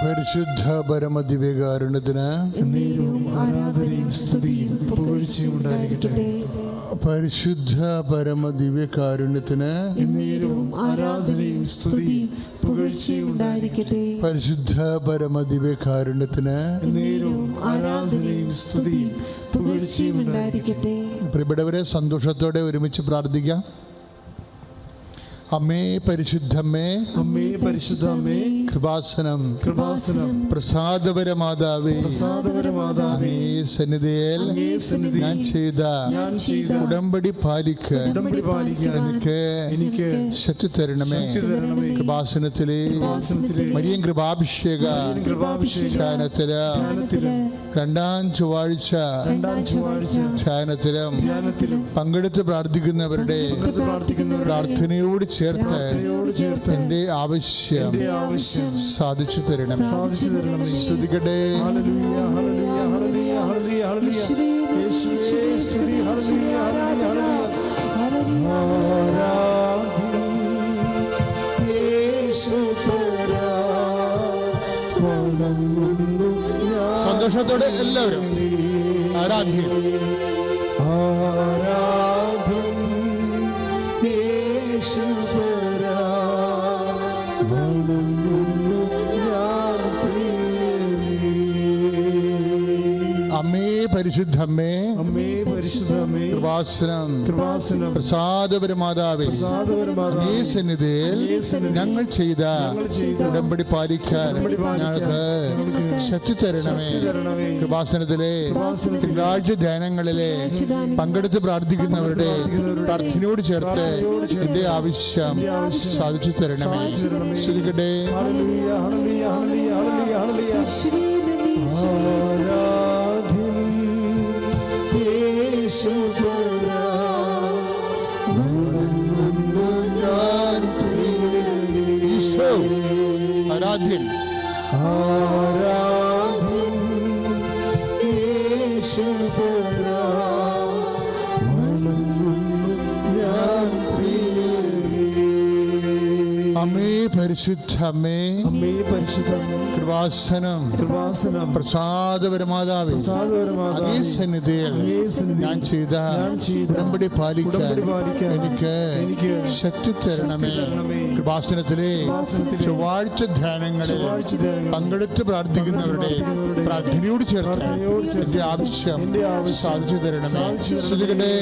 പരിശുദ്ധ പരമദിവ്യകാരുണ്യത്തിന് എന്നേരവും ആരാധനയും സ്തുതിയും പുകഴ്ചയും ഉണ്ടായിരിക്കട്ടെ. പരിശുദ്ധ പരമദിവ്യകാരുണ്യത്തിന് എന്നേരവും ആരാധനയും സ്തുതിയും പുകഴ്ചയും ഉണ്ടായിരിക്കട്ടെ. പരിശുദ്ധ പരമദിവ്യകാരുണ്യത്തിന് എന്നേരവും ആരാധനയും സ്തുതിയും പുകഴ്ചയും ഉണ്ടായിരിക്കട്ടെ. പ്രിയപ്പെട്ടവരെ, സന്തോഷത്തോടെ ഒരുമിച്ച് പ്രാർത്ഥിക്കാം. അമ്മേ പരിശുദ്ധമ്മേ, അമ്മേ പരിശുദ്ധമ്മേ, കൃപാസനം കൃപാസനം, പ്രസാദപരമാതാവേ, പ്രസാദപരമാതാവേ, സന്നിധിയിൽ ഞാൻ ചെയ്ത ഉടമ്പടി പാലിക്കാൻ എനിക്ക് ശക്തി തരണമേ. കൃപാസനത്തിലെ മരിയൻ കൃപാഭിഷേക ധ്യാനത്തില് രണ്ടാം ചൊവ്വാഴ്ച ധ്യാനത്തിലും പങ്കെടുത്ത് പ്രാർത്ഥിക്കുന്നവരുടെ പ്രാർത്ഥനയോട് ചേർത്ത് എന്റെ ആവശ്യം സാധിച്ചു തരണം. ശ്രദ്ധിക്കട്ടെ. സന്തോഷത്തോടെ എല്ലാവരും ആരാധ്യം. അമ്മേ പരിശുദ്ധമ്മേ, അമ്മേ പരിശുദ്ധമ്മേ, കൃപാസനം കൃപാസനം, പ്രസാദപരമാതാവേ, ഈ സന്നിധിയിൽ ഞങ്ങൾ ചെയ്ത ഉടമ്പടി പാലിക്കാൻ ഞങ്ങൾക്ക് ശക്തി തരണമേ. കൃപാസനത്തിലെ തിങ്കളാഴ്ച ധ്യാനങ്ങളിലെ പങ്കെടുത്ത് പ്രാർത്ഥിക്കുന്നവരുടെ പ്രാർത്ഥനയോട് ചേർത്ത് എന്റെ ആവശ്യം സാധിച്ചു തരണമേ. ശ്രദ്ധിക്കട്ടെ. ഈശോ ആരാധ്യൻ, അമ്മേ പരിശുദ്ധമ്മേ, അമ്മേ പരിശുദ്ധമ്മേ, കൃപാസനം, കൃപാസനം, പ്രസാദപരമാതാവേ, ഈ സന്നിധിയിൽ ഞാൻ ചെയ്ത ഉടമ്പടി പാലിക്കാൻ എനിക്ക് ശക്തി തരണമേ. കൃപാസനത്തിലെ ചൊവ്വാഴ്ച ധ്യാനങ്ങളിൽ പങ്കെടുത്ത് പ്രാർത്ഥിക്കുന്നവരുടെ പ്രാർത്ഥനയോട് ചേർത്ത് എന്റെ ആവശ്യം സാധിച്ചു തരണമേ. ശ്രദ്ധിക്കട്ടെ.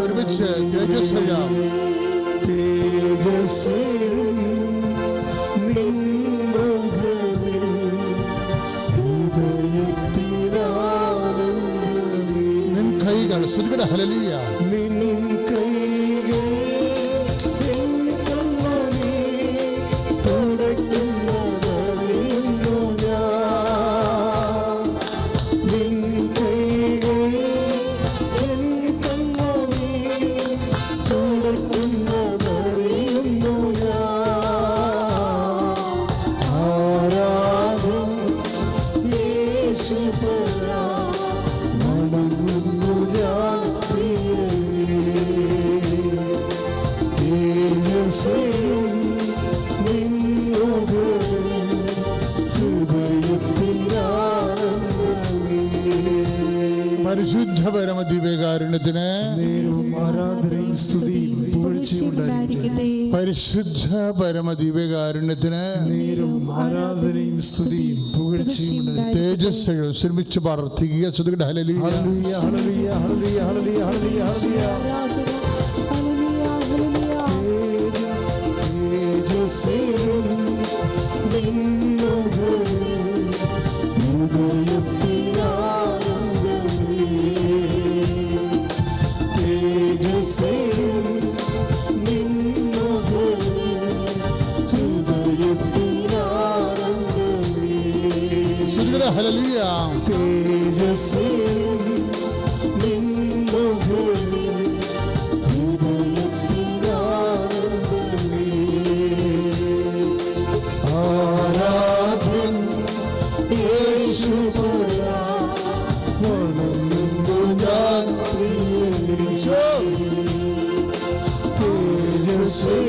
ഒരുമിച്ച് തേജസ്സയാം. കൈകൾ ശ്രുതികട ഹല്ലേലൂയ. നിൻ കൈകൾ തുടയ്ക്കുന്നതറിയുന്നു ഞാൻ. നിൻ കൈകൾ തുടയ്ക്കുന്നതറിയുന്നു ഞാൻ. ആരാധന യേശുപരാ പരിശുദ്ധ പരമദിവ്യകാരുണ്യത്തിന് ആരാധനയും സ്തുതിയും പുകഴ്ചയും ഉണ്ടായിരിക്കട്ടെ. പരിശുദ്ധ പരമദിവ്യകാരുണ്യത്തിന് ആരാധനയും സ്തുതിയും പുകഴ്ചയും ഉണ്ടായിരിക്കട്ടെ. തേജസ്സുകൾ ശ്രമിച്ച് പ്രാർത്ഥിക്കുക. ശ്രുതികട hallelujah. Hallelujah, hallelujah, hallelujah, hallelujah, hallelujah, hallelujah. Hallelujah. തേജസ്സിൽ ആരാധ്യൻ യേശുപരാ വണങ്ങുന്നു ഞാൻ പ്രിയനേ തേജസ്സിൽ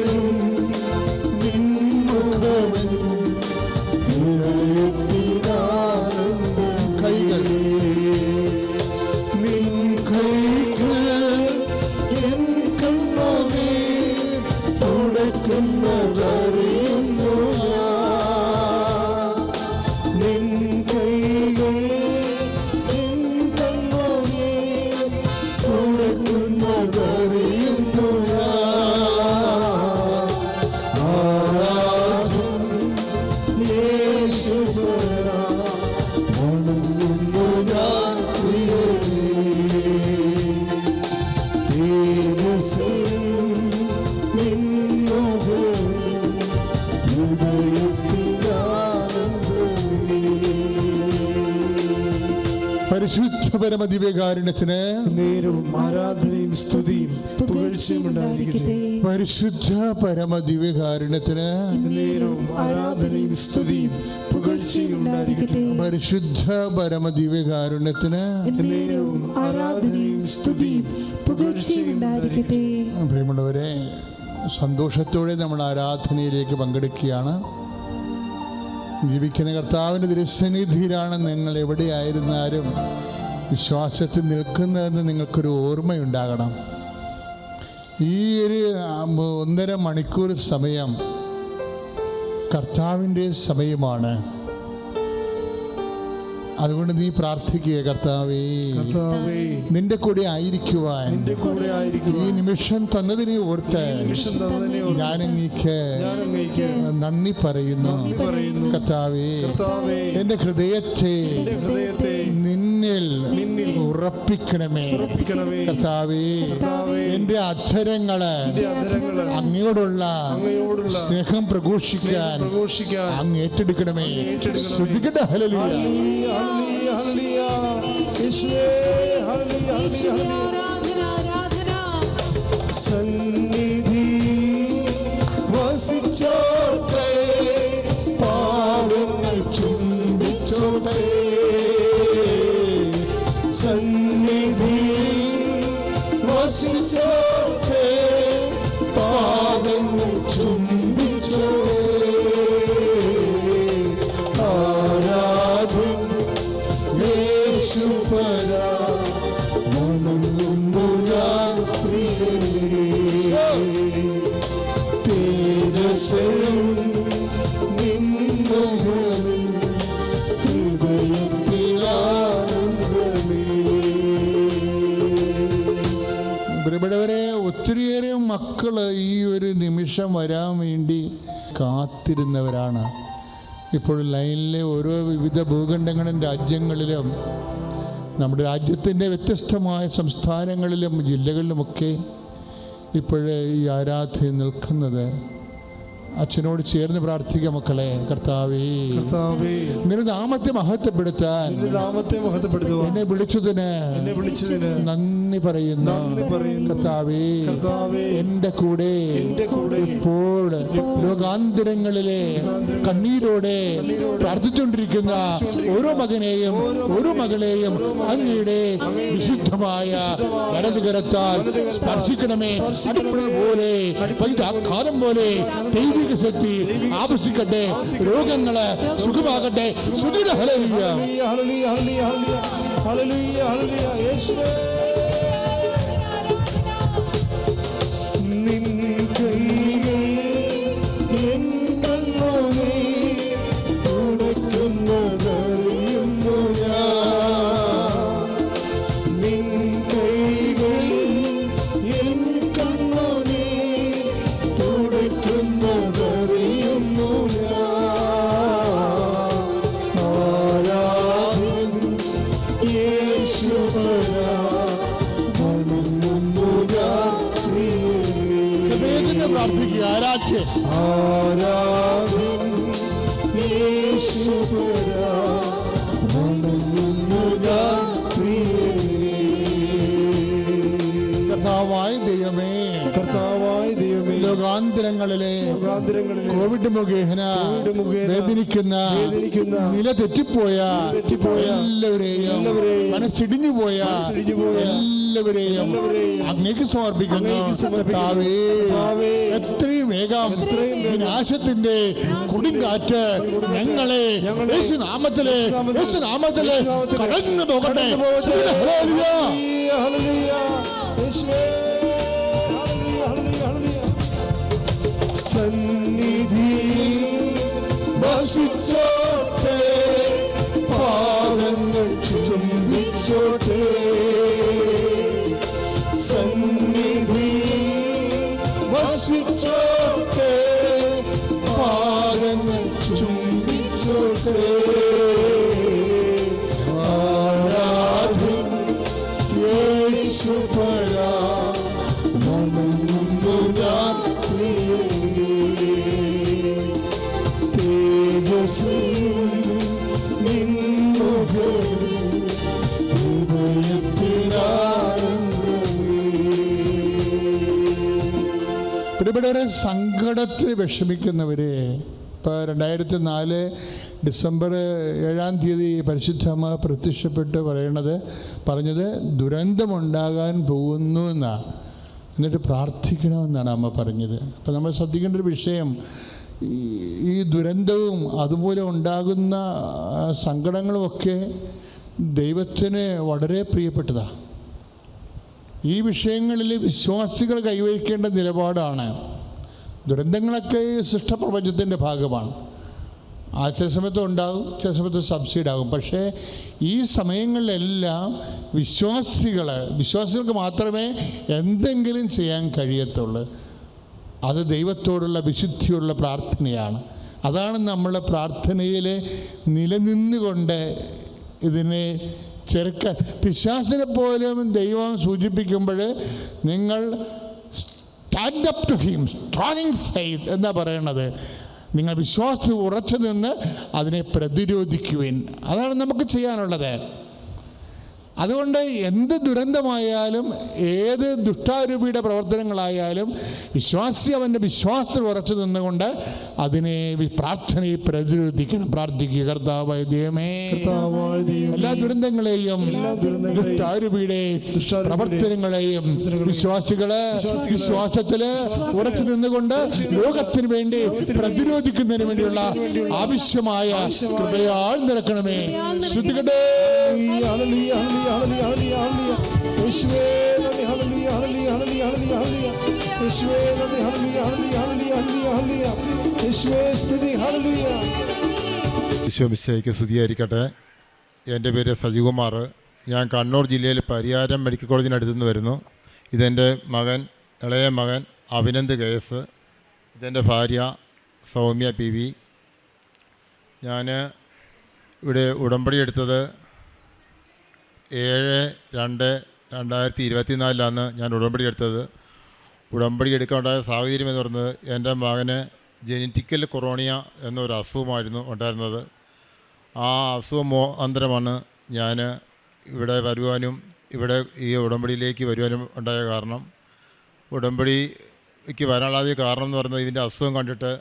പരിശുദ്ധ പരമദിവ്യകാരുണ്യത്തിന് നേരവും ആരാധനയും സ്തുതിയും പുകഴ്ചയും ഉണ്ടായിരിക്കട്ടെ. പരിശുദ്ധ പരമദിവ്യകാരുണ്യത്തിന് നേരവും ആരാധനയും സ്തുതിയും പുകഴ്ചയും ഉണ്ടായിരിക്കട്ടെ. പരിശുദ്ധ പരമദിവ്യകാരുണ്യത്തിന് നേരവും ആരാധനയും സ്തുതിയും പുകഴ്ചയും ഉണ്ടായിരിക്കട്ടെ. പ്രിയമുള്ളവരെ, സന്തോഷത്തോടെ നമ്മൾ ആരാധനയിലേക്ക് പങ്കെടുക്കുകയാണ്. ജീവിക്കുന്ന കർത്താവിൻ്റെ തിരുസന്നിധിയിലാണ് നിങ്ങൾ എവിടെയായിരുന്നാലും വിശ്വാസത്തിൽ നിൽക്കുന്നതെന്ന് നിങ്ങൾക്കൊരു ഓർമ്മയുണ്ടാകണം. ഈ ഒരു 1.5 മണിക്കൂർ സമയം കർത്താവിൻ്റെ സമയമാണ്. അതുകൊണ്ട് നീ പ്രാർത്ഥിക്കുക, കർത്താവേ നിന്റെ കൂടെ ആയിരിക്കുവാൻ ഈ നിമിഷം തന്നതിനെ ഓർത്ത് ഞാൻ അങ്ങേക്ക് നന്ദി പറയുന്നു. കർത്താവേ, എന്റെ ഹൃദയത്തെ നിന്നിൽ ഉറപ്പിക്കണമേ. കർത്താവേ, എന്റെ അധരങ്ങള് അങ്ങയോടുള്ള സ്നേഹം പ്രഘോഷിക്കാൻ അങ്ങ് ഏറ്റെടുക്കണമേ. ശ്രദ്ധിക്കട്ടെ. ഹല്ലേലൂയ. സന്നിധിയിൽ വസിച്ചോട്ടെ, പാദങ്ങൾ ചുംബിച്ചോട്ടെ. സന്നിധിയിൽ വസിച്ചോട്ടെ, പാദങ്ങൾ ചുംബിച്ചോട്ടെ. ആരാധന യേശുപരാ വണങ്ങുന്നു ഞാൻ പ്രിയനേ. തേജസ്സിൽ നിന്നുകളിൽ ഹൃദയത്തിലാനന്ദമേ. പ്രിയപ്പെട്ടവരെ, ഒത്തിരിയേറെ മക്കള് ഈ ഒരു നിമിഷം വരാൻ വേണ്ടി കാത്തിരുന്നവരാണ്. ഇപ്പോൾ ലൈനിലെ ഓരോ വിവിധ ഭൂഖണ്ഡങ്ങളും രാജ്യങ്ങളിലും നമ്മുടെ രാജ്യത്തിൻ്റെ വ്യത്യസ്തമായ സംസ്ഥാനങ്ങളിലും ജില്ലകളിലുമൊക്കെ ഇപ്പോഴേ ഈ ആരാധന നിൽക്കുന്നത്. അച്ഛനോട് ചേർന്ന് പ്രാർത്ഥിക്കുക മക്കളെ. കർത്താവേ, നിന്റെ നാമത്തെ മഹത്വപ്പെടുത്താൻ എന്നെ വിളിച്ചതിന് നന്ദി പറയുന്നു. കർത്താവേ, എന്റെ കൂടെ ഇപ്പോൾ ലോകാന്തരങ്ങളിലെ കണ്ണീരോടെ പ്രാർത്ഥിച്ചുകൊണ്ടിരിക്കുന്ന ഓരോ മകനെയും ഓരോ മകളെയും അങ്ങയുടെ വിശുദ്ധമായ വലതുകരത്താൽ സ്പർശിക്കണമേ. പോലെ ആഘാതം പോലെ ദൈവിക ശക്തി ആവശ്യിക്കട്ടെ. രോഗങ്ങള് സുഖമാകട്ടെ. Hallelujah, hallelujah, hallelujah, hallelujah. യേശുവേ, നിൻ കൈകൾ എൻ കണ്ണുനീർ തുടയ്ക്കുന്നതറിയുന്നു ഞാൻ. നിൻ കൈകൾ എൻ കണ്ണുനീർ തുടയ്ക്കുന്നതറിയുന്നു ഞാൻ. ആരാധന യേശുപരാ വണങ്ങുന്നു ഞാൻ പ്രിയനേ. പ്രാർത്ഥിക്കുക. ആരാധന യേശുപരാ വണങ്ങുന്നു യുഗാന്തരങ്ങളിലെ കോവിഡ് മുഖേന വേദനിക്കുന്ന നില തെറ്റിപ്പോയ എല്ലാവരെയും മനസ്സിടിഞ്ഞു പോയ എല്ലാവരെയും അങ്ങേക്ക് സമർപ്പിക്കുന്നു. എത്രയും വേഗം നാശത്തിന്റെ കൊടുങ്കാറ്റ് ഞങ്ങളെ യേശുനാമത്തിലെ കടന്നു പോകട്ടെ. സന്നിധിയിൽ വസിച്ചോട്ടെ, പാദങ്ങൾ ചുംബിച്ചോട്ടെ. സന്നിധിയിൽ വസിച്ചോട്ടെ, പാദങ്ങൾ ചുംബിച്ചോട്ടെ. ആരാധന യേശുപരാ വണങ്ങുന്നു ഞാൻ തേജസ് പ്രിയപ്പെട്ടവരെ, സങ്കടത്തിൽ വിഷമിക്കുന്നവരെ ഇപ്പോൾ 2004 ഡിസംബർ 7-ാം തീയതി പരിശുദ്ധമ്മ പ്രത്യക്ഷപ്പെട്ട് പറഞ്ഞത് ദുരന്തമുണ്ടാകാൻ പോകുന്നു എന്നാണ്. എന്നിട്ട് പ്രാർത്ഥിക്കണമെന്നാണ് അമ്മ പറഞ്ഞത്. അപ്പോൾ നമ്മൾ ശ്രദ്ധിക്കേണ്ട ഒരു വിഷയം, ഈ ദുരന്തവും അതുപോലെ ഉണ്ടാകുന്ന സങ്കടങ്ങളുമൊക്കെ ദൈവത്തിന് വളരെ പ്രിയപ്പെട്ടതാണ്. ഈ വിഷയങ്ങളിൽ വിശ്വാസികൾ കൈവരിക്കേണ്ട നിലപാടാണ്. ദുരന്തങ്ങളൊക്കെ സൃഷ്ടപ്രപഞ്ചത്തിൻ്റെ ഭാഗമാണ്. ചില സമയത്ത് ഉണ്ടാകും, ചില സമയത്ത് സബ്സിഡി ആകും. പക്ഷേ ഈ സമയങ്ങളിലെല്ലാം വിശ്വാസികൾക്ക് മാത്രമേ എന്തെങ്കിലും ചെയ്യാൻ കഴിയത്തുള്ളൂ. അത് ദൈവത്തോടുള്ള വിശുദ്ധിയുള്ള പ്രാർത്ഥനയാണ്. അതാണ് നമ്മളെ പ്രാർത്ഥനയിൽ നിലനിന്നുകൊണ്ട് ഇതിനെ ചെറുക്കാൻ. പിശാചിനെ പോലും ദൈവം സൂചിപ്പിക്കുമ്പോൾ നിങ്ങൾ stand up to him, strong faith എന്നാ പറയണത്. നിങ്ങൾ വിശ്വാസം ഉറച്ചു നിന്ന് അതിനെ പ്രതിരോധിക്കുവിൻ. അതാണ് നമുക്ക് ചെയ്യാനുള്ളത്. അതുകൊണ്ട് എന്ത് ദുരന്തമായാലും ഏത് ദുഷ്ടാരൂപിയുടെ പ്രവർത്തനങ്ങളായാലും വിശ്വാസി അവൻ്റെ വിശ്വാസത്തിൽ ഉറച്ചു നിന്നുകൊണ്ട് അതിനെ പ്രാർത്ഥനയെ പ്രതിരോധിക്കണം. പ്രാർത്ഥിക്കുക, കർത്താവായ ദൈവമേ, എല്ലാ ദുരന്തങ്ങളെയും ദുഷ്ടാരൂപിയുടെ പ്രവർത്തനങ്ങളെയും വിശ്വാസികള് വിശ്വാസത്തില് ഉറച്ചു നിന്നുകൊണ്ട് ലോകത്തിന് വേണ്ടി പ്രതിരോധിക്കുന്നതിന് വേണ്ടിയുള്ള ആവശ്യമായ കൃപയാൽ നിറക്കണമേ. ശ്രദ്ധിക്കട്ടെ. ഈശോമിശിഹായ്ക്ക് സ്തുതിയായിരിക്കട്ടെ. എൻ്റെ പേര് സജികുമാർ. ഞാൻ കണ്ണൂർ ജില്ലയിൽ പരിയാരം മെഡിക്കൽ കോളേജിനടുത്തു നിന്ന് വരുന്നു. ഇതെൻ്റെ മകൻ, ഇളയ മകൻ അഭിനന്ദ് KS. ഇതെൻ്റെ ഭാര്യ സൗമ്യ PV. ഞാൻ ഇവിടെ ഉടമ്പടി എടുത്തത് 7/2/2024 ഞാൻ ഉടമ്പടി എടുത്തത്. ഉടമ്പടി എടുക്കാനുണ്ടായ സാഹചര്യം എന്ന് പറയുന്നത്, എൻ്റെ മകന് ജനറ്റിക്കൽ കൊറോണിയ എന്നൊരു അസുഖമായിരുന്നു ഉണ്ടായിരുന്നത്. ആ അസുഖം അന്തരമാണ് ഞാൻ ഇവിടെ വരുവാനും ഇവിടെ ഈ ഉടമ്പടിയിലേക്ക് വരുവാനും ഉണ്ടായ കാരണം. ഉടമ്പടിക്ക് വരാനുള്ള കാരണം എന്ന് പറയുന്നത്, ഇതിൻ്റെ അസുഖം കണ്ടിട്ട്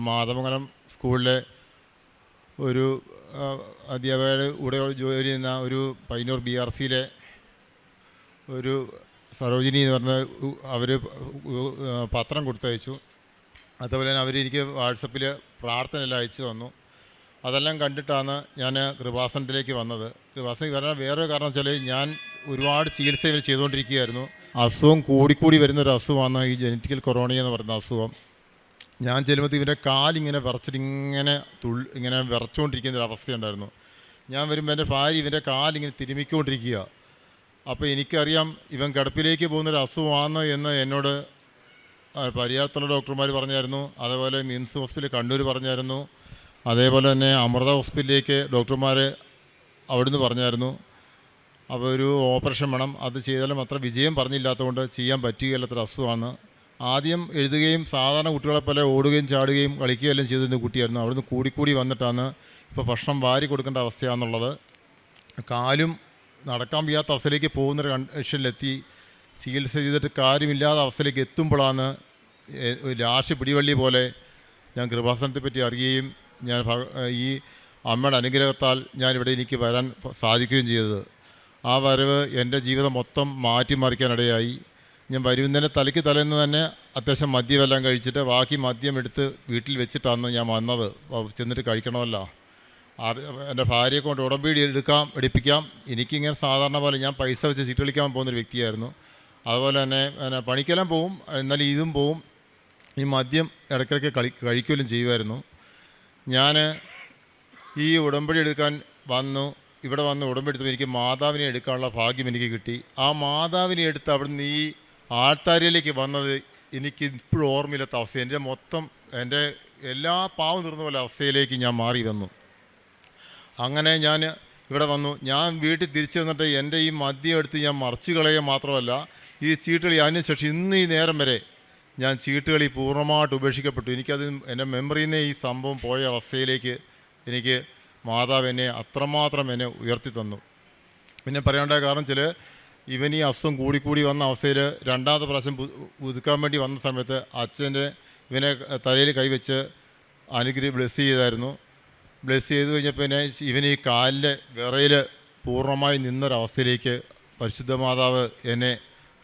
മാതമംഗലം സ്കൂളിലെ ഒരു അധ്യാപകരുടെ കൂടെ ജോലി ചെയ്യുന്ന ഒരു പയ്യന്നൂർ BRCയിലെ ഒരു സരോജിനി എന്ന് പറഞ്ഞ അവർ പത്രം കൊടുത്തയച്ചു. അതുപോലെ തന്നെ അവരെനിക്ക് വാട്സപ്പിൽ പ്രാർത്ഥനയെല്ലാം അയച്ചു തന്നു. അതെല്ലാം കണ്ടിട്ടാണ് ഞാൻ കൃപാസനത്തിലേക്ക് വന്നത്. കൃപാസനത്തിൽ വരാൻ വേറൊരു കാരണം വെച്ചാൽ, ഞാൻ ഒരുപാട് ചികിത്സ ഇവർ ചെയ്തുകൊണ്ടിരിക്കുകയായിരുന്നു. അസുഖം കൂടിക്കൂടി വരുന്നൊരു അസുഖമാണ് ഈ ജനറ്റിക്കൽ കൊറോണിയ എന്ന് പറയുന്ന അസുഖം. ഞാൻ ചെല്ലുമ്പോൾ ഇവൻ്റെ കാലിങ്ങനെ വിറച്ചിട്ട് ഇങ്ങനെ വിറച്ചുകൊണ്ടിരിക്കുന്നൊരവസ്ഥയുണ്ടായിരുന്നു. ഞാൻ വരുമ്പോൾ എൻ്റെ ഭാര്യ ഇവൻ്റെ കാലിങ്ങനെ തിരുമിക്കൊണ്ടിരിക്കുക. അപ്പോൾ എനിക്കറിയാം ഇവൻ കിടപ്പിലേക്ക് പോകുന്നൊരു അസുഖമാണ് എന്ന് എന്നോട് പരിയാരത്തുള്ള ഡോക്ടർമാർ പറഞ്ഞായിരുന്നു. അതേപോലെ മിംസ് ഹോസ്പിറ്റൽ കണ്ണൂർ പറഞ്ഞായിരുന്നു. അതേപോലെ തന്നെ അമൃത ഹോസ്പിറ്റലിലേക്ക് ഡോക്ടർമാർ അവിടുന്ന് പറഞ്ഞായിരുന്നു. അപ്പോൾ ഒരു ഓപ്പറേഷൻ വേണം, അത് ചെയ്താലും അത്ര വിജയം പറഞ്ഞില്ലാത്തതുകൊണ്ട് ചെയ്യാൻ പറ്റുകയില്ലാത്തൊരു അസുഖമാണ്. ആദ്യം എഴുതുകയും സാധാരണ കുട്ടികളെ പോലെ ഓടുകയും ചാടുകയും കളിക്കുകയും എല്ലാം ചെയ്തിരുന്ന കുട്ടിയായിരുന്നു. അവിടുന്ന് കൂടിക്കൂടി വന്നിട്ടാണ് ഇപ്പോൾ ഭക്ഷണം വാരി കൊടുക്കേണ്ട അവസ്ഥയാണെന്നുള്ളത്. കാലും നടക്കാൻ വയ്യാത്ത അവസ്ഥയിലേക്ക് പോകുന്നൊരു കണ്ടീഷനിലെത്തി. ചികിത്സ ചെയ്തിട്ട് കാര്യമില്ലാത്ത അവസ്ഥയിലേക്ക് എത്തുമ്പോഴാണ് ഒരു രാശി പിടിവള്ളി പോലെ ഞാൻ കൃപാസനത്തെ പറ്റി അറിയുകയും ഞാൻ ഈ അമ്മയുടെ അനുഗ്രഹത്താൽ ഞാനിവിടെ എനിക്ക് വരാൻ സാധിക്കുകയും ചെയ്തത്. ആ വരവ് എൻ്റെ ജീവിതം മൊത്തം മാറ്റിമറിക്കാനിടയായി. ഞാൻ വരുന്നതിന് തലേന്ന് തന്നെ അത്യാവശ്യം മദ്യമെല്ലാം കഴിച്ചിട്ട് ബാക്കി മദ്യം എടുത്ത് വീട്ടിൽ വെച്ചിട്ടാണ് ഞാൻ വന്നത്. ചെന്നിട്ട് കഴിക്കണമല്ലോ. എൻ്റെ ഭാര്യയെ കൊണ്ട് ഉടമ്പടി എടുപ്പിക്കാം. എനിക്കിങ്ങനെ സാധാരണ പോലെ ഞാൻ പൈസ വെച്ച് ചീട്ട് കളിക്കാൻ പോകുന്നൊരു വ്യക്തിയായിരുന്നു. അതുപോലെ തന്നെ പണിക്കെല്ലാം പോവും, എന്നാലും ഇതും പോവും. ഈ മദ്യം ഇടയ്ക്കിടയ്ക്ക് കഴിക്കുകയും ചെയ്യുമായിരുന്നു. ഞാൻ ഈ ഉടമ്പടി എടുക്കാൻ ഇവിടെ വന്ന് ഉടമ്പടി എടുത്തപ്പോൾ എനിക്ക് മാതാവിനെ എടുക്കാനുള്ള ഭാഗ്യം എനിക്ക് കിട്ടി. ആ മാതാവിനെ എടുത്ത് അവിടുന്ന് ഈ ആൾത്താരിയിലേക്ക് വന്നത് എനിക്ക് ഇപ്പോഴും ഓർമ്മയില്ലാത്ത അവസ്ഥ. എൻ്റെ എല്ലാ പാവം തീർന്ന പോലെ അവസ്ഥയിലേക്ക് ഞാൻ മാറി വന്നു. അങ്ങനെ ഞാൻ ഇവിടെ വന്നു. ഞാൻ വീട്ടിൽ തിരിച്ചു വന്നിട്ട് എൻ്റെ ഈ മദ്യം എടുത്ത് ഞാൻ മറിച്ച് കളയുക മാത്രമല്ല, ഈ ചീട്ടുകളി അതിനുശേഷം ഇന്ന് ഈ നേരം വരെ ഞാൻ ചീട്ടുകളി പൂർണ്ണമായിട്ട് ഉപേക്ഷിക്കപ്പെട്ടു. എനിക്കത് എൻ്റെ മെമ്മറിയിൽ നിന്ന് ഈ സംഭവം പോയ അവസ്ഥയിലേക്ക് എനിക്ക് മാതാവ് എന്നെ അത്രമാത്രം എന്നെ ഉയർത്തി തന്നു. പിന്നെ പറയേണ്ട കാരണം ഇവൻ ഈ അസുഖം കൂടിക്കൂടി വന്ന അവസ്ഥയിൽ രണ്ടാമത്തെ പ്രാവശ്യം പുതുക്കാൻ വേണ്ടി വന്ന സമയത്ത് ഇവനെ തലയിൽ കൈവച്ച് ബ്ലെസ് ചെയ്തായിരുന്നു. ബ്ലെസ് ചെയ്ത് കഴിഞ്ഞപ്പോൾ പിന്നെ ഇവൻ ഈ കാലിൻ്റെ വിറയിൽ പൂർണ്ണമായി നിന്നൊരവസ്ഥയിലേക്ക് പരിശുദ്ധ മാതാവ് എന്നെ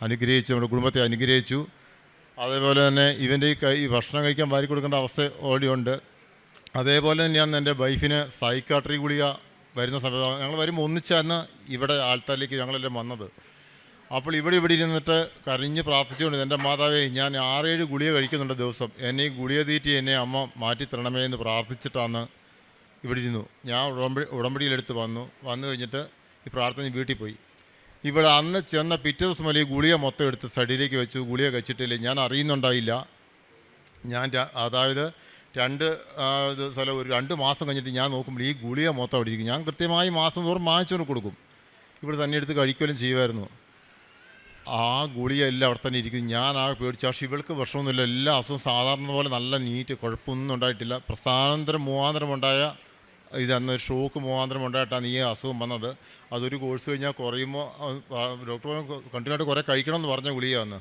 അനുഗ്രഹിച്ചു, നമ്മുടെ കുടുംബത്തെ അനുഗ്രഹിച്ചു. അതേപോലെ തന്നെ ഇവൻ്റെ ഈ ഭക്ഷണം കഴിക്കാൻ വാരി കൊടുക്കേണ്ട അവസ്ഥ ഓൾറെഡി ഉണ്ട്. അതേപോലെ തന്നെയാണ് എൻ്റെ വൈഫിന് സൈക്കാട്രി ഗുളിക വരുന്ന സമയത്ത് ഞങ്ങൾ വരുമ്പോൾ ഒന്നിച്ചാണ് ഇവിടെ ആൾത്താരിലേക്ക് ഞങ്ങളെല്ലാം വന്നത്. അപ്പോൾ ഇവിടെ ഇരുന്നിട്ട് കരഞ്ഞ് പ്രാർത്ഥിച്ചുകൊണ്ട് എൻ്റെ മാതാവേ, ഞാൻ 6-7 ഗുളിക കഴിക്കുന്നുണ്ട് ദിവസം, എന്നെ ഈ ഗുളിക തീറ്റി എന്നെ അമ്മ മാറ്റിത്തരണമേ എന്ന് പ്രാർത്ഥിച്ചിട്ടാണ് ഇവിടെ ഇരുന്നു. ഞാൻ ഉടമ്പടിയിലെടുത്ത് വന്നു കഴിഞ്ഞിട്ട് ഈ പ്രാർത്ഥന വീട്ടിൽ പോയി. ഇവിടെ അന്ന് ചെന്ന പിറ്റേ ദിവസം വലിയ ഗുളിക മൊത്തം എടുത്ത് സൈഡിലേക്ക് വെച്ചു. ഗുളിക കഴിച്ചിട്ടില്ല, ഞാൻ അറിയുന്നുണ്ടായില്ല. അതായത് 2 മാസം കഴിഞ്ഞിട്ട് ഞാൻ നോക്കുമ്പോൾ ഈ ഗുളിക മൊത്തം അവിടെ ഇരിക്കും. ഞാൻ കൃത്യമായി മാസം തോറും വാങ്ങിച്ചുകൊണ്ട് കൊടുക്കും. ഇവിടെ തന്നെ എടുത്ത് കഴിക്കുകയും ചെയ്യുമായിരുന്നു. ആ ഗുളിക എല്ലാം അവിടെ തന്നെ ഇരിക്കും. ഞാൻ പേടിച്ചു. പക്ഷേ ഇവൾക്ക് വിഷമൊന്നുമില്ല, എല്ലാ അസുഖം സാധാരണ പോലെ നല്ല നീറ്റ്, കുഴപ്പമൊന്നും ഉണ്ടായിട്ടില്ല. മൂവാന്തരം ഉണ്ടായ ഇതന്ന് ഷോക്ക് മൂവാന്തരം ഉണ്ടായിട്ടാണ് ഈ അസുഖം വന്നത്. അതൊരു കോഴ്സ് കഴിഞ്ഞാൽ കുറയുമ്പോൾ ഡോക്ടർ കണ്ടിന്യൂട്ട് കുറേ കഴിക്കണമെന്ന് പറഞ്ഞ ഗുളികയാണ്.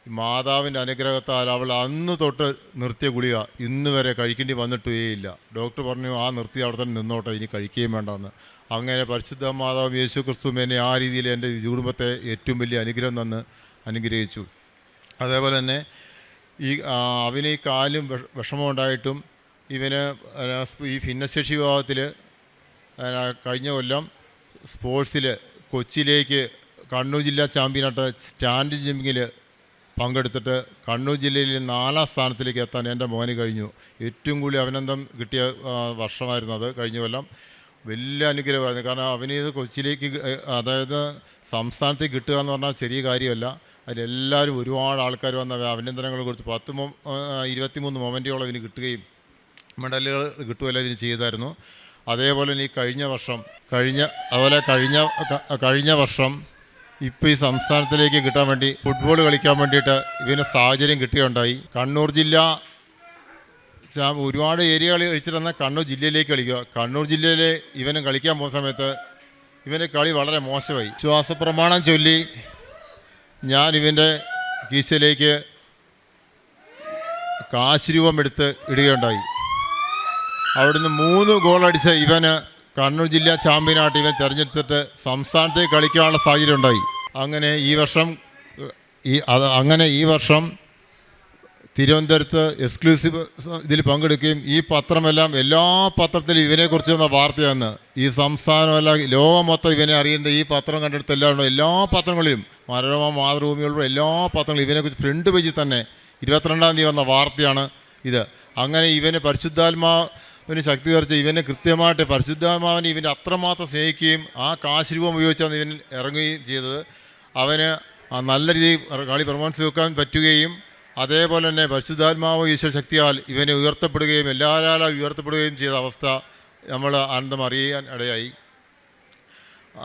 മാതാവിൻ്റെ അനുഗ്രഹത്താൽ അവൾ അന്ന് തൊട്ട് നിർത്തിയ ഗുളിക ഇന്ന് വരെ കഴിക്കേണ്ടി വന്നിട്ടേയില്ല. ഡോക്ടർ പറഞ്ഞു നിർത്തി അവിടെ തന്നെ നിന്നോട്ടെ, ഇനി കഴിക്കുകയും വേണ്ടെന്ന്. അങ്ങനെ പരിശുദ്ധ മാതാവ് യേശു ക്രിസ്തു എന്നെ ആ രീതിയിൽ എൻ്റെ കുടുംബത്തെ ഏറ്റവും വലിയ അനുഗ്രഹം തന്ന് അനുഗ്രഹിച്ചു. അതേപോലെ തന്നെ അവന് ഈ കാലും വിഷമമുണ്ടായിട്ടും ഇവന് ഈ ഭിന്നശേഷി വിഭാഗത്തിൽ കഴിഞ്ഞ കൊല്ലം സ്പോർട്സിൽ കൊച്ചിയിലേക്ക് കണ്ണൂർ ജില്ലാ ചാമ്പ്യനായിട്ട് സ്റ്റാൻഡ് ജമ്പിങ്ങിൽ പങ്കെടുത്തിട്ട് കണ്ണൂർ ജില്ലയിൽ 4ാം സ്ഥാനത്തിലേക്ക് എത്താൻ എൻ്റെ മോന് കഴിഞ്ഞു. ഏറ്റവും കൂടുതൽ അഭിനന്ദനം കിട്ടിയ വർഷമായിരുന്നു അത്. കഴിഞ്ഞ കൊല്ലം വലിയ അനുഗ്രഹമായിരുന്നു. കാരണം അവനിത് കൊച്ചിയിലേക്ക്, അതായത് സംസ്ഥാനത്തേക്ക് കിട്ടുക എന്ന് പറഞ്ഞാൽ ചെറിയ കാര്യമല്ല. അതിലെല്ലാവരും ഒരുപാട് ആൾക്കാർ വന്ന അഭിനന്ദനങ്ങൾ കൊടുത്ത് 23 മൊമെൻറ്റുകൾ അവന് കിട്ടുകയും മെഡലുകൾ കിട്ടുകയല്ല ഇതിന് ചെയ്തായിരുന്നു. അതേപോലെ ഈ കഴിഞ്ഞ വർഷം ഇപ്പോൾ ഈ സംസ്ഥാനത്തിലേക്ക് കിട്ടാൻ വേണ്ടി ഫുട്ബോൾ കളിക്കാൻ വേണ്ടിയിട്ട് ഇവന് സാഹചര്യം കിട്ടുകയുണ്ടായി. കണ്ണൂർ ജില്ല ഒരുപാട് ഏരിയകൾ കളിച്ചിട്ട് കണ്ണൂർ ജില്ലയിലേക്ക് കളിക്കുക. കണ്ണൂർ ജില്ലയിൽ ഇവന് കളിക്കാൻ പോകുന്ന സമയത്ത് ഇവൻ്റെ കളി വളരെ മോശമായി. വിശ്വാസപ്രമാണം ചൊല്ലി ഞാൻ ഇവൻ്റെ കീശയിലേക്ക് കാശ് രൂപം എടുത്ത് ഇടുകയുണ്ടായി. അവിടുന്ന് 3 ഗോൾ അടിച്ച ഇവന് കണ്ണൂർ ജില്ലാ ചാമ്പ്യനായിട്ട് ഇവൻ തിരഞ്ഞെടുത്തിട്ട് സംസ്ഥാനത്തേക്ക് കളിക്കാനുള്ള സാഹചര്യം ഉണ്ടായി. അങ്ങനെ ഈ വർഷം തിരുവനന്തപുരത്ത് എക്സ്ക്ലൂസീവ് ഇതിൽ പങ്കെടുക്കുകയും ഈ പത്രമെല്ലാം എല്ലാ പത്രത്തിലും ഇവനെക്കുറിച്ച് വന്ന വാർത്തയാണ്. ഈ സംസ്ഥാനമല്ല ലോകം മൊത്തം ഇവനെ അറിയേണ്ട ഈ പത്രം കണ്ടെടുത്ത് എല്ലാ പത്രങ്ങളിലും മനോരമ, മാതൃഭൂമികളുടെ എല്ലാ പത്രങ്ങളും ഇവനെക്കുറിച്ച് ഫ്രണ്ട് പേജിൽ തന്നെ 22-ാം തീയതി വന്ന വാർത്തയാണ് ഇത്. അങ്ങനെ ഇവന് പരിശുദ്ധാത്മാവിന് ശക്തി നിറച്ച് ഇവനെ കൃത്യമായിട്ട് പരിശുദ്ധാത്മാവിനെ ഇവൻ്റെ അത്രമാത്രം സ്നേഹിക്കുകയും ആ കാശ് രൂപം ഉപയോഗിച്ചാണ് ഇവൻ ഇറങ്ങുകയും ചെയ്തത്. അവന് നല്ല രീതിയിൽ കളി പെർഫോമൻസ് വെക്കാൻ പറ്റുകയും അതേപോലെ തന്നെ പരിശുദ്ധാത്മാവ് ഈശ്വര ശക്തിയാൽ ഇവനെ ഉയർത്തപ്പെടുകയും എല്ലാവരാലും ഉയർത്തപ്പെടുകയും ചെയ്ത അവസ്ഥ നമ്മൾ ആനന്ദം അറിയാൻ ഇടയായി.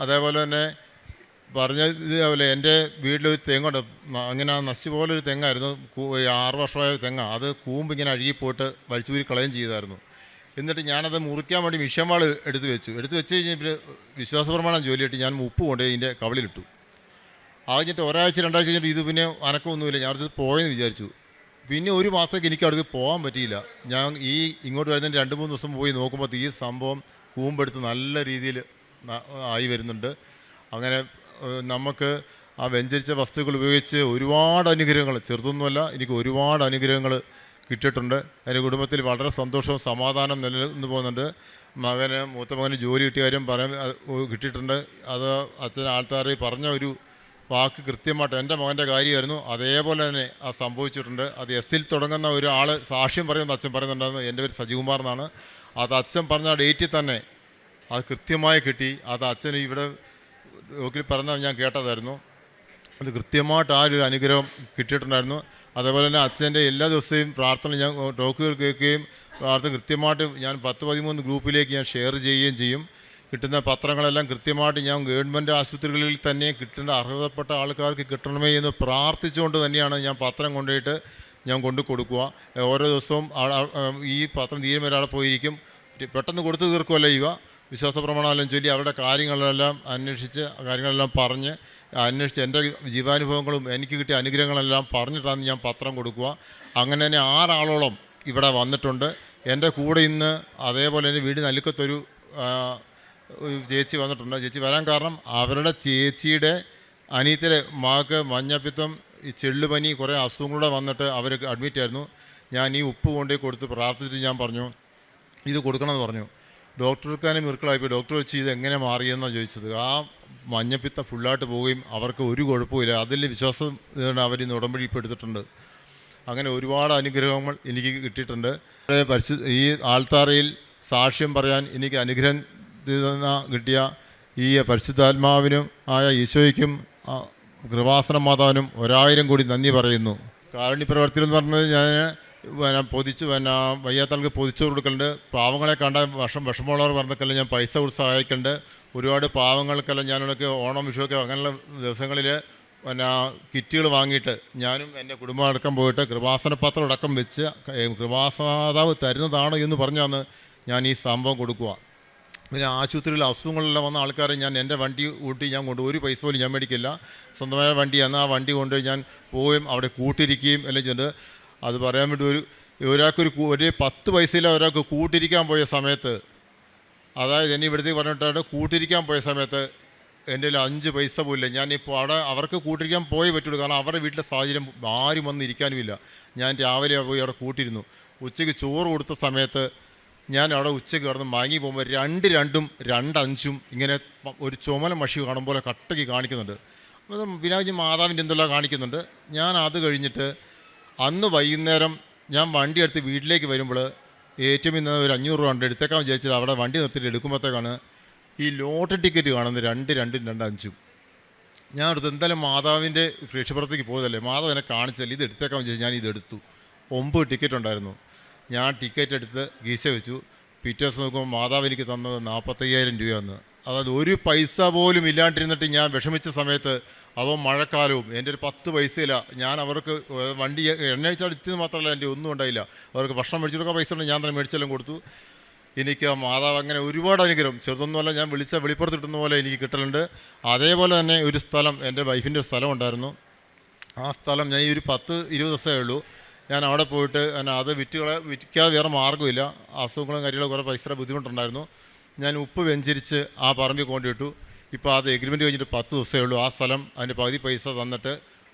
അതേപോലെ തന്നെ പറഞ്ഞതുപോലെ എൻ്റെ വീട്ടിലൊരു തെങ്ങുണ്ട്. അങ്ങനെ നശിച്ചു പോലൊരു തെങ്ങായിരുന്നു. 6 വർഷമായ തെങ്ങ. അത് കൂമ്പ് ഇങ്ങനെ അഴുകിപ്പോയിട്ട് വലിച്ചൂരി കളയും ചെയ്തായിരുന്നു. എന്നിട്ട് ഞാനത് മുറിക്കാൻ വേണ്ടി മിഷ്യൻവാൾ എടുത്ത് വെച്ച് കഴിഞ്ഞാൽ പിന്നെ വിശ്വാസപ്രമാണം ജോലിയിട്ട് ഞാൻ ഉപ്പ് കൊണ്ടുപോയി ഇതിൻ്റെ കവളിലിട്ടു. കഴിഞ്ഞിട്ട് 1-2 ആഴ്ച കഴിഞ്ഞിട്ട് ഇത് പിന്നെ അനക്കമൊന്നുമില്ല. ഞാനത് പോയെന്ന് വിചാരിച്ചു. പിന്നെ ഒരു മാസത്തേക്ക് എനിക്ക് അടുത്ത് പോകാൻ പറ്റിയില്ല. ഞാൻ ഇങ്ങോട്ട് വരുന്നതിന് 2-3 ദിവസം പോയി നോക്കുമ്പോൾ ഈ സംഭവം കൂമ്പെടുത്ത് നല്ല രീതിയിൽ ആയി വരുന്നുണ്ട്. അങ്ങനെ നമുക്ക് ആ വ്യഞ്ചരിച്ച വസ്തുക്കൾ ഉപയോഗിച്ച് ഒരുപാട് അനുഗ്രഹങ്ങൾ, ചെറുതൊന്നുമല്ല, എനിക്ക് ഒരുപാട് അനുഗ്രഹങ്ങൾ കിട്ടിയിട്ടുണ്ട്. എൻ്റെ കുടുംബത്തിൽ വളരെ സന്തോഷവും സമാധാനം നിലനിന്ന് പോകുന്നുണ്ട്. മൂത്ത മകന് ജോലി കിട്ടിയ കാര്യം കിട്ടിയിട്ടുണ്ട്. അത് അച്ഛൻ ആൾക്കാരെ പറഞ്ഞ ഒരു വാക്ക് കൃത്യമായിട്ട് എൻ്റെ മകൻ്റെ കാര്യമായിരുന്നു. അതേപോലെ തന്നെ അത് സംഭവിച്ചിട്ടുണ്ട്. അത് എസ്സിൽ തുടങ്ങുന്ന ഒരാൾ സാക്ഷ്യം പറയുമെന്ന് അച്ഛൻ പറയുന്നുണ്ടായിരുന്നു. എൻ്റെ പേര് സജികുമാർ എന്നാണ്. അത് അച്ഛൻ പറഞ്ഞ ഡേറ്റിൽ തന്നെ അത് കൃത്യമായി കിട്ടി. അത് അച്ഛൻ ഇവിടെ പറഞ്ഞാൽ ഞാൻ കേട്ടതായിരുന്നു. അത് കൃത്യമായിട്ട് ആ ഒരു അനുഗ്രഹം കിട്ടിയിട്ടുണ്ടായിരുന്നു. അതേപോലെ തന്നെ അച്ഛൻ്റെ എല്ലാ ദിവസവും പ്രാർത്ഥന ഞാൻ ടോക്കുകൾ കേൾക്കുകയും പ്രാർത്ഥന കൃത്യമായിട്ട് ഞാൻ 10-13 ഗ്രൂപ്പിലേക്ക് ഞാൻ ഷെയർ ചെയ്യുകയും ചെയ്യും. കിട്ടുന്ന പത്രങ്ങളെല്ലാം കൃത്യമായിട്ട് ഞാൻ ഗവൺമെൻറ് ആശുപത്രികളിൽ തന്നെ കിട്ടേണ്ട അർഹതപ്പെട്ട ആൾക്കാർക്ക് കിട്ടണമേ എന്ന് പ്രാർത്ഥിച്ചുകൊണ്ട് തന്നെയാണ് ഞാൻ പത്രം കൊണ്ടുപോയിട്ട് ഞാൻ കൊണ്ടു കൊടുക്കുക. ഓരോ ദിവസവും ഈ പത്രം തീരുമാനം ഒരാളെ പോയിരിക്കും. പെട്ടെന്ന് കൊടുത്തു തീർക്കുകയല്ല ചെയ്യുക. വിശ്വാസ പ്രമാണമെല്ലാം ചൊല്ലി അവരുടെ കാര്യങ്ങളെല്ലാം അന്വേഷിച്ച് കാര്യങ്ങളെല്ലാം പറഞ്ഞ് അന്വേഷിച്ച് എൻ്റെ ജീവാനുഭവങ്ങളും എനിക്ക് കിട്ടിയ അനുഗ്രഹങ്ങളെല്ലാം പറഞ്ഞിട്ടാണ് ഞാൻ പത്രം കൊടുക്കുക. അങ്ങനെ തന്നെ 6 ആളോളം ഇവിടെ വന്നിട്ടുണ്ട്. എൻ്റെ കൂടെ ഇന്ന് അതേപോലെ തന്നെ വീടിന് അലുക്കത്തൊരു ചേച്ചി വന്നിട്ടുണ്ട്. ചേച്ചി വരാൻ കാരണം അവരുടെ ചേച്ചിയുടെ അനിയത്തിലെ മകൾക്ക് മഞ്ഞപ്പിത്തം, ഈ ചെള്ളുപനി, കുറേ അസുഖങ്ങളൂടെ വന്നിട്ട് അവർ അഡ്മിറ്റ് ആയിരുന്നു. ഞാൻ ഈ ഉപ്പ് കൊണ്ടുപോയി കൊടുത്ത് പ്രാർത്ഥിച്ചിട്ട് ഞാൻ പറഞ്ഞു ഇത് കൊടുക്കണമെന്ന് പറഞ്ഞു. ഡോക്ടർക്കാനും മിറുക്കളായിപ്പോയി. ഡോക്ടർ വെച്ച് ഇത് എങ്ങനെ മാറിയെന്നാണ് ചോദിച്ചത്. ആ മഞ്ഞപ്പിത്തം ഫുള്ളായിട്ട് പോവുകയും അവർക്ക് ഒരു കുഴപ്പമില്ല. അതിൽ വിശ്വാസം അവർ ഇന്ന് ഉടമ്പടി ഇപ്പോൾ എടുത്തിട്ടുണ്ട്. അങ്ങനെ ഒരുപാട് അനുഗ്രഹങ്ങൾ എനിക്ക് കിട്ടിയിട്ടുണ്ട്. ഈ ആൾത്താറയിൽ സാക്ഷ്യം പറയാൻ എനിക്ക് അനുഗ്രഹം കിട്ടിയ ഈ പരിശുദ്ധാത്മാവിനും ആയ ഈശോയ്ക്കും കൃപാസന മാതാവിനും 1000 കോടി നന്ദി പറയുന്നു. കാരുണ്യ പ്രവർത്തികൾ എന്ന് പറഞ്ഞത് ഞാൻ വയ്യാത്തൾക്ക് പൊതിച്ചോറ് കൊടുക്കലുണ്ട്. പാവങ്ങളെ കണ്ട വിഷമമുള്ളവർ പറഞ്ഞൊക്കെല്ലാം ഞാൻ പൈസ കൊടുത്ത് സഹായിക്കുന്നുണ്ട്. ഒരുപാട് പാവങ്ങൾക്കെല്ലാം ഞാനൊക്കെ ഓണം വിഷുവൊക്കെ അങ്ങനെയുള്ള ദിവസങ്ങളിൽ കിറ്റുകൾ വാങ്ങിയിട്ട് ഞാനും എൻ്റെ കുടുംബം അടക്കം പോയിട്ട് കൃപാസന പത്രം അടക്കം വെച്ച് കൃപാസമാതാവ് തരുന്നതാണ് എന്ന് പറഞ്ഞാണ് ഞാൻ ഈ സംഭവം കൊടുക്കുക. പിന്നെ ആശുപത്രിയിൽ അസുഖങ്ങളെല്ലാം വന്ന ആൾക്കാരെ ഞാൻ എൻ്റെ വണ്ടി കൂട്ടി ഞാൻ ഒരു പൈസ പോലും ഞാൻ മേടിക്കില്ല. സ്വന്തമായ വണ്ടിയാണ്. ആ വണ്ടി കൊണ്ട് ഞാൻ പോവുകയും അവിടെ കൂട്ടിരിക്കുകയും എല്ലാം ചെയ്ത് അത് പറയാൻ വേണ്ടി ഒരാൾക്കൊരു 10 പൈസയില്ല ഒരാൾക്ക് കൂട്ടിരിക്കാൻ പോയ സമയത്ത്, അതായത് എന്നെ ഇവിടത്തേക്ക് പറഞ്ഞിട്ടാണ് കൂട്ടിരിക്കാൻ പോയ സമയത്ത് എൻ്റെ കയ്യിൽ 5 പൈസ പോലില്ല. ഞാനിപ്പോൾ അവിടെ അവർക്ക് കൂട്ടിരിക്കാൻ പോയേ പറ്റുള്ളൂ. കാരണം അവരുടെ വീട്ടിലെ സാഹചര്യം ആരും വന്ന് ഇരിക്കാനുമില്ല. ഞാൻ രാവിലെ പോയി അവിടെ കൂട്ടിരുന്നു. ഉച്ചയ്ക്ക് ചോറ് കൊടുത്ത സമയത്ത് ഞാൻ അവിടെ ഉച്ചയ്ക്ക് കിടന്ന് മയങ്ങി പോകുമ്പോൾ 2-2ഉം 2-5ഉം ഇങ്ങനെ ഒരു ചുമല മഷി കാണുമ്പോൾ കട്ടയ്ക്ക് കാണിക്കുന്നുണ്ട്. അപ്പോൾ വിനായകി മാതാവിൻ്റെ എന്തെല്ലാം കാണിക്കുന്നുണ്ട്. ഞാൻ അത് കഴിഞ്ഞിട്ട് അന്ന് വൈകുന്നേരം ഞാൻ വണ്ടി എടുത്ത് വീട്ടിലേക്ക് വരുമ്പോൾ ഏറ്റവും ഇന്ന് ഒരു 500 രൂപ ഉണ്ട് എടുത്തേക്കാൻ വിചാരിച്ചിട്ട് അവിടെ വണ്ടി നിർത്തിയിട്ട് എടുക്കുമ്പോഴത്തേക്കാണ് ഈ ലോട്ടറി ടിക്കറ്റ് കാണുന്നത് 2-2ഉം 2-5ഉം. ഞാൻ എടുത്ത് എന്തായാലും മാതാവിൻ്റെ രക്ഷപ്പുറത്തേക്ക് പോയതല്ലേ, മാതാവ് എന്നെ കാണിച്ചല്ലേ, ഇത് എടുത്തേക്കാൻ വിചാരിച്ചു. ഞാൻ ഇതെടുത്തു. 9 ടിക്കറ്റ് ഉണ്ടായിരുന്നു. ഞാൻ ടിക്കറ്റ് എടുത്ത് ഗീശ വെച്ചു. പിറ്റേ ദിവസം നോക്കുമ്പോൾ മാതാവ് എനിക്ക് തന്നത് 45,000 രൂപയെന്ന്. അതായത് ഒരു പൈസ പോലും ഇല്ലാണ്ടിരുന്നിട്ട് ഞാൻ വിഷമിച്ച സമയത്ത്, അതോ മഴക്കാലവും എൻ്റെ ഒരു 10 പൈസയില്ല. ഞാൻ അവർക്ക് വണ്ടി എണ്ണ അടിച്ചാൽ എത്തിയത് മാത്രമല്ല, എൻ്റെ ഒന്നും ഉണ്ടായില്ല. അവർക്ക് ഭക്ഷണം മേടിച്ചിട്ടൊക്കെ പൈസ ഉണ്ട്, ഞാൻ തന്നെ മേടിച്ചെല്ലാം കൊടുത്തു. എനിക്ക് മാതാവ് അങ്ങനെ ഒരുപാട് അനുഗ്രഹം, ചെറുതൊന്നുമല്ല, ഞാൻ വെളിപ്പുറത്ത് കിട്ടുന്ന പോലെ എനിക്ക് കിട്ടലുണ്ട്. അതേപോലെ തന്നെ ഒരു സ്ഥലം, എൻ്റെ വൈഫിൻ്റെ സ്ഥലം ഉണ്ടായിരുന്നു. ആ സ്ഥലം ഞാൻ ഈ ഒരു 10-20 ദിവസമേ ഉള്ളൂ. ഞാൻ അവിടെ പോയിട്ട് അത് വിൽക്കാതെ വേറെ മാർഗ്ഗമില്ല. അസുഖങ്ങളും കാര്യങ്ങളും കുറേ പൈസയുടെ ബുദ്ധിമുട്ടുണ്ടായിരുന്നു. ഞാൻ ഉപ്പ് വെഞ്ചരിച്ച് ആ പറമ്പിൽ കൊണ്ടിട്ടു. ഇപ്പോൾ അത് എഗ്രിമെൻറ്റ് കഴിഞ്ഞിട്ട് 10 ദിവസമേ ഉള്ളൂ. ആ സ്ഥലം അതിൻ്റെ പകുതി പൈസ തന്നിട്ട്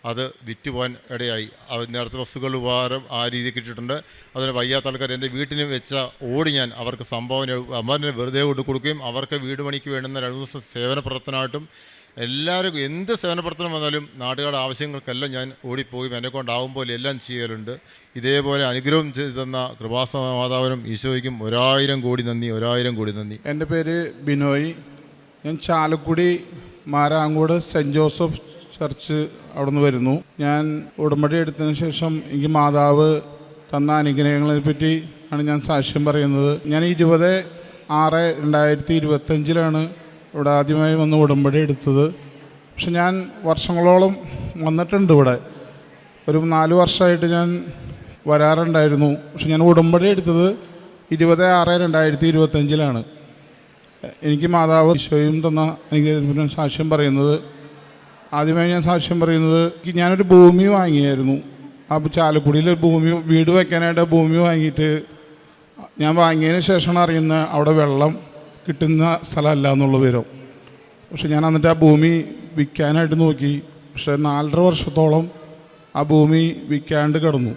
അത് വിറ്റ് പോകാൻ ഇടയായി. അത് നേരത്തെ വസ്തുക്കൾ ഉപകാരം ആ രീതിയിൽ കിട്ടിയിട്ടുണ്ട്. അതിന് വയ്യാത്ത ആൾക്കാർ എൻ്റെ വീട്ടിന് വെച്ച ഓടി ഞാൻ അവർക്ക് സംഭാവന അമ്മനെ വെറുതെ കൊടുക്കുകയും അവർക്ക് വീട് പണിക്ക് വേണ്ടുന്ന 2 ദിവസം സേവന പ്രവർത്തനമായിട്ടും എല്ലാവരും എന്ത് സേവന പ്രവർത്തനം വന്നാലും നാട്ടുകാരുടെ ആവശ്യങ്ങൾക്കെല്ലാം ഞാൻ ഓടിപ്പോയി എന്നെക്കൊണ്ടാവുമ്പോൾ എല്ലാം ചെയ്യലുണ്ട്. ഇതേപോലെ അനുഗ്രഹം ചെയ്തു തന്ന കൃപാസന മാതാവിനും ഈശോയ്ക്കും 1000 കോടി നന്ദി, 1000 കോടി നന്ദി. എൻ്റെ പേര് ബിനോയ്. ഞാൻ Chalakudy Marangode Saint Joseph church അവിടെ നിന്ന് വരുന്നു. ഞാൻ ഉടമ്പടി എടുത്തതിന് ശേഷം എനിക്ക് മാതാവ് തന്ന അനുഗ്രഹങ്ങളെ പറ്റി ആണ് ഞാൻ സാക്ഷ്യം പറയുന്നത്. ഞാൻ 20/6/2025 ഇവിടെ ആദ്യമായി വന്ന് ഉടമ്പടി എടുത്തത്. പക്ഷെ ഞാൻ വർഷങ്ങളോളം വന്നിട്ടുണ്ട് ഇവിടെ. ഒരു 4 വർഷമായിട്ട് ഞാൻ വരാറുണ്ടായിരുന്നു. പക്ഷെ ഞാൻ ഉടമ്പടി എടുത്തത് 20/6/2025 എനിക്ക് മാതാവ് ഈശോയും തന്ന എനിക്ക് സാക്ഷ്യം പറയുന്നത്, ആദ്യമായി ഞാൻ സാക്ഷ്യം പറയുന്നത്, ഞാനൊരു ഭൂമി വാങ്ങിയായിരുന്നു ആ ചാലക്കുടിയിൽ വീട് വയ്ക്കാനായിട്ട് ഭൂമി വാങ്ങിയിട്ട് ഞാൻ വാങ്ങിയതിന് ശേഷമാണ് അറിയുന്നത് അവിടെ വെള്ളം കിട്ടുന്ന സ്ഥലമല്ല എന്നുള്ള വിവരം. പക്ഷെ ഞാൻ എന്നിട്ട് ആ ഭൂമി വിൽക്കാനായിട്ട് നോക്കി. പക്ഷേ 4.5 വർഷത്തോളം ആ ഭൂമി വിൽക്കാണ്ട് കിടന്നു.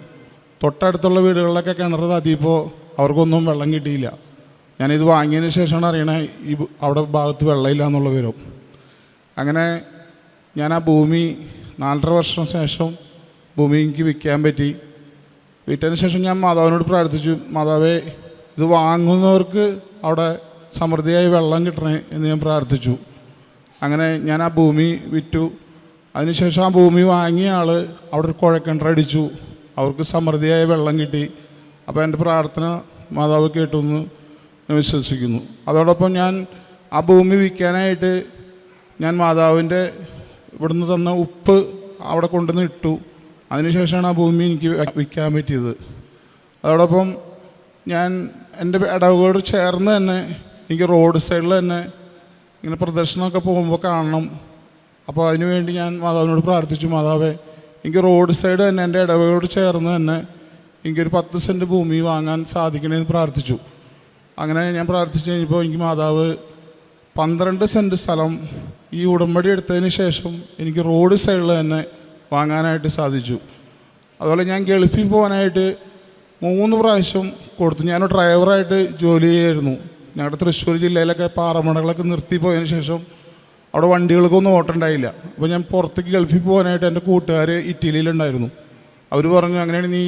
തൊട്ടടുത്തുള്ള വീടുകളിലൊക്കെ കിണർ താത്തിയപ്പോൾ അവർക്കൊന്നും വെള്ളം കിട്ടിയില്ല. ഞാനിത് വാങ്ങിയതിന് ശേഷമാണ് അറിയണേ അവിടെ ഭാഗത്ത് വെള്ളമില്ല എന്നുള്ള വിവരം. അങ്ങനെ ഞാൻ ആ ഭൂമി 4.5 വർഷം ശേഷം ഭൂമി എനിക്ക് വിൽക്കാൻ പറ്റി. വിറ്റതിന് ശേഷം ഞാൻ മാതാവിനോട് പ്രാർത്ഥിച്ചു, മാതാവേ ഇത് വാങ്ങുന്നവർക്ക് അവിടെ സമൃദ്ധിയായി വെള്ളം കിട്ടണേ എന്ന് ഞാൻ പ്രാർത്ഥിച്ചു. അങ്ങനെ ഞാൻ ആ ഭൂമി വിറ്റു. അതിനുശേഷം ആ ഭൂമി വാങ്ങിയ ആൾ അവിടെ ഒരു കുഴക്കിണറടിച്ചു. അവർക്ക് സമൃദ്ധിയായ വെള്ളം കിട്ടി. അപ്പോൾ എൻ്റെ പ്രാർത്ഥന മാതാവ് കേട്ടു എന്ന് ഞാൻ വിശ്വസിക്കുന്നു. അതോടൊപ്പം ഞാൻ ആ ഭൂമി വിൽക്കാനായിട്ട് ഞാൻ മാതാവിൻ്റെ ഇവിടുന്ന് തന്ന ഉപ്പ് അവിടെ കൊണ്ടുവന്ന് ഇട്ടു. അതിനുശേഷമാണ് ആ ഭൂമി എനിക്ക് വിൽക്കാൻ പറ്റിയത്. അതോടൊപ്പം ഞാൻ എൻ്റെ ഇടവകയോട് ചേർന്ന് തന്നെ എനിക്ക് റോഡ് സൈഡിൽ തന്നെ ഇങ്ങനെ പ്രദർശനമൊക്കെ പോകുമ്പോൾ കാണണം. അപ്പോൾ അതിനുവേണ്ടി ഞാൻ മാതാവിനോട് പ്രാർത്ഥിച്ചു, മാതാവേ എനിക്ക് റോഡ് സൈഡ് തന്നെ എൻ്റെ ഇടവകയോട് ചേർന്ന് തന്നെ എനിക്കൊരു 10 സെൻറ്റ് ഭൂമി വാങ്ങാൻ സാധിക്കണമെന്ന് പ്രാർത്ഥിച്ചു. അങ്ങനെ ഞാൻ പ്രാർത്ഥിച്ചു കഴിഞ്ഞപ്പോൾ എനിക്ക് മാതാവ് 12 സെൻറ്റ് സ്ഥലം ഈ ഉടമ്പടി എടുത്തതിന് ശേഷം എനിക്ക് റോഡ് സൈഡിൽ തന്നെ വാങ്ങാനായിട്ട് സാധിച്ചു. അതുപോലെ ഞാൻ ഗൾഫിൽ പോകാനായിട്ട് 3 പ്രാവശ്യം കൊടുത്തു. ഞാൻ ഡ്രൈവറായിട്ട് ജോലി ചെയ്യായിരുന്നു. ഞങ്ങളുടെ തൃശ്ശൂർ ജില്ലയിലൊക്കെ പാറമടകളൊക്കെ നിർത്തിപ്പോയതിന് ശേഷം അവിടെ വണ്ടികൾക്കൊന്നും ഓട്ടമുണ്ടായില്ല. അപ്പോൾ ഞാൻ പുറത്തേക്ക് ഗൾഫിൽ പോകാനായിട്ട് എൻ്റെ കൂട്ടുകാർ ഇറ്റലിയിലുണ്ടായിരുന്നു. അവർ പറഞ്ഞു, അങ്ങനെയാണ് നീ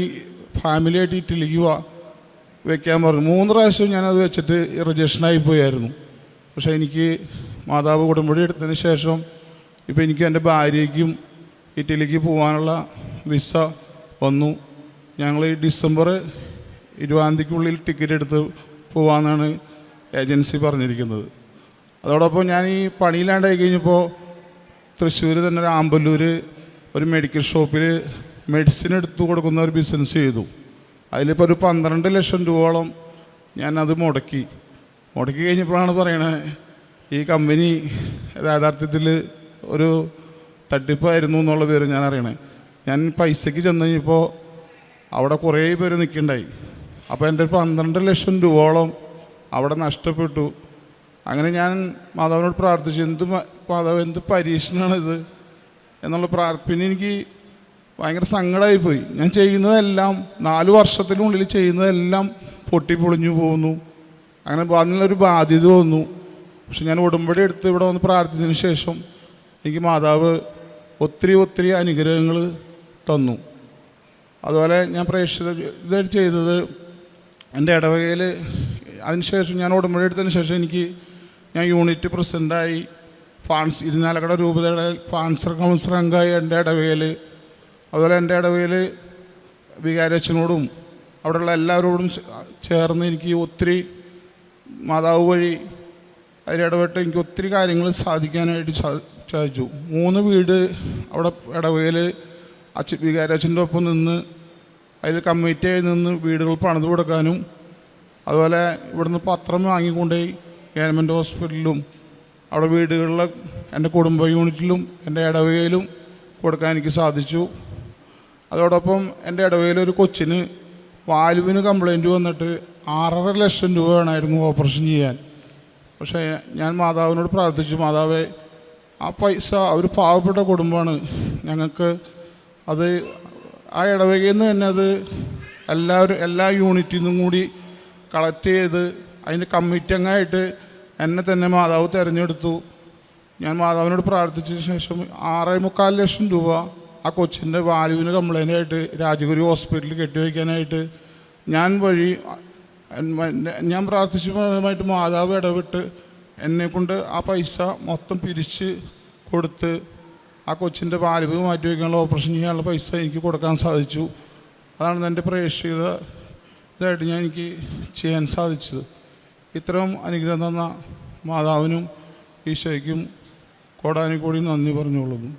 ഫാമിലിയായിട്ട് ഇറ്റലിക്ക് വെക്കാൻ പറഞ്ഞു. 3 പ്രാവശ്യം ഞാനത് വെച്ചിട്ട് റിജക്ഷനായി പോയായിരുന്നു. പക്ഷേ എനിക്ക് മാതാവ് ഉടമ്പടി എടുത്തതിന് ശേഷം ഇപ്പോൾ എനിക്ക് എൻ്റെ ഭാര്യയ്ക്കും ഇറ്റലിക്ക് പോകാനുള്ള വിസ വന്നു. ഞങ്ങൾ ഈ ഡിസംബർ 20 ടിക്കറ്റ് എടുത്ത് പോകാമെന്നാണ് ഏജൻസി പറഞ്ഞിരിക്കുന്നത്. അതോടൊപ്പം ഞാൻ ഈ പണിയില്ലാണ്ടായി കഴിഞ്ഞപ്പോൾ തൃശ്ശൂർ തന്നെ ഒരു ആമ്പല്ലൂർ ഒരു മെഡിക്കൽ ഷോപ്പിൽ മെഡിസിൻ എടുത്തു കൊടുക്കുന്ന ഒരു ബിസിനസ് ചെയ്തു. അതിലിപ്പോൾ ഒരു 12 ലക്ഷം രൂപയോളം ഞാനത് മുടക്കി കഴിഞ്ഞപ്പോഴാണ് പറയണത് ഈ കമ്പനി യഥാർത്ഥത്തിൽ ഒരു തട്ടിപ്പായിരുന്നു എന്നുള്ള പേര് ഞാൻ അറിയണേ. ഞാൻ പൈസയ്ക്ക് ചെന്ന് കഴിഞ്ഞപ്പോൾ അവിടെ കുറേ പേര് നിൽക്കണ്ടായി. അപ്പോൾ എൻ്റെ 12 ലക്ഷം രൂപയോളം അവിടെ നഷ്ടപ്പെട്ടു. അങ്ങനെ ഞാൻ മാതാവിനോട് പ്രാർത്ഥിച്ചു, മാതാവ് എന്ത് പരീക്ഷണമാണിത് എന്നുള്ള പിന്നെ എനിക്ക് ഭയങ്കര സങ്കടമായിപ്പോയി. ഞാൻ ചെയ്യുന്നതെല്ലാം 4 വർഷത്തിനുള്ളിൽ ചെയ്യുന്നതെല്ലാം പൊട്ടിപ്പൊളിഞ്ഞു പോകുന്നു. അങ്ങനെ അതിനുള്ളൊരു ബാധ്യത വന്നു. പക്ഷെ ഞാൻ ഉടമ്പടി എടുത്ത് ഇവിടെ വന്ന് പ്രാർത്ഥിച്ചതിന് ശേഷം എനിക്ക് മാതാവ് ഒത്തിരി അനുഗ്രഹങ്ങൾ തന്നു. അതുപോലെ ഞാൻ ഇതായിട്ട് ചെയ്തത് എൻ്റെ ഇടവകയിൽ അതിനുശേഷം ഞാൻ ഉടമ്പടി എടുത്തതിന് ശേഷം ഞാൻ യൂണിറ്റ് പ്രസിഡൻ്റായി ഇരിഞ്ഞാലക്കുട രൂപതയുടെ ഫാൻസർ കൗൺസിൽ അംഗമായി എൻ്റെ ഇടവകയിൽ. അതുപോലെ എൻ്റെ ഇടവകയിൽ വികാരച്ചനോടും അവിടെയുള്ള എല്ലാവരോടും ചേർന്ന് എനിക്ക് ഒത്തിരി മാതാവ് വഴി അതിലിടപെട്ട് എനിക്ക് ഒത്തിരി കാര്യങ്ങൾ സാധിക്കാനായിട്ട് സാധിച്ചു. 3 വീട് അവിടെ ഇടവകയിൽ വികാരച്ചൻ്റെ ഒപ്പം നിന്ന് അതിൽ കമ്മിറ്റിയായി നിന്ന് വീടുകൾ പണിത് കൊടുക്കാനും അതുപോലെ ഇവിടുന്ന് പത്രം വാങ്ങിക്കൊണ്ടുപോയി ഗവൺമെൻറ് ഹോസ്പിറ്റലിലും അവിടെ വീടുകളിലെ എൻ്റെ കുടുംബ യൂണിറ്റിലും എൻ്റെ ഇടവകയിലും കൊടുക്കാൻ എനിക്ക് സാധിച്ചു. അതോടൊപ്പം എൻ്റെ ഇടവകയിലൊരു കൊച്ചിന് വാൽവിന് കംപ്ലൈൻറ്റ് വന്നിട്ട് 6.5 ലക്ഷം രൂപ വേണമായിരുന്നു ഓപ്പറേഷൻ ചെയ്യാൻ. പക്ഷേ ഞാൻ മാതാവിനോട് പ്രാർത്ഥിച്ചു, മാതാവേ ആ പൈസ ഒരു പാവപ്പെട്ട കുടുംബമാണ്, ഞങ്ങൾക്ക് അത് ആ ഇടവകയിൽ നിന്ന് തന്നെ അത് എല്ലാ യൂണിറ്റിൽ നിന്നും കൂടി കളക്ട് ചെയ്ത് അതിൻ്റെ കമ്മിറ്റി അംഗമായിട്ട് എന്നെ തന്നെ മാതാവ് തിരഞ്ഞെടുത്തു. ഞാൻ മാതാവിനോട് പ്രാർത്ഥിച്ചതിന് ശേഷം 6.25 ലക്ഷം രൂപ ആ കൊച്ചിൻ്റെ വാൽവിന് കംപ്ലൈൻ്റ് ആയിട്ട് രാജഗുരു ഹോസ്പിറ്റലിൽ കെട്ടിവയ്ക്കാനായിട്ട് ഞാൻ പ്രാർത്ഥിച്ചതുമായിട്ട് മാതാവ് ഇടപെട്ട് എന്നെക്കൊണ്ട് ആ പൈസ മൊത്തം പിരിച്ച് കൊടുത്ത് ആ കൊച്ചിൻ്റെ വാൽവ് മാറ്റി വയ്ക്കാനുള്ള ഓപ്പറേഷൻ ചെയ്യാനുള്ള പൈസ എനിക്ക് കൊടുക്കാൻ സാധിച്ചു. അതാണ് എൻ്റെ ഇതായിട്ട് എനിക്ക് ചെയ്യാൻ സാധിച്ചത്. ഇത്തരം അനുഗ്രഹം തന്ന മാതാവിനും ഈശോയ്ക്കും കോടാനുകോടി നന്ദി പറഞ്ഞുകൊള്ളുന്നു.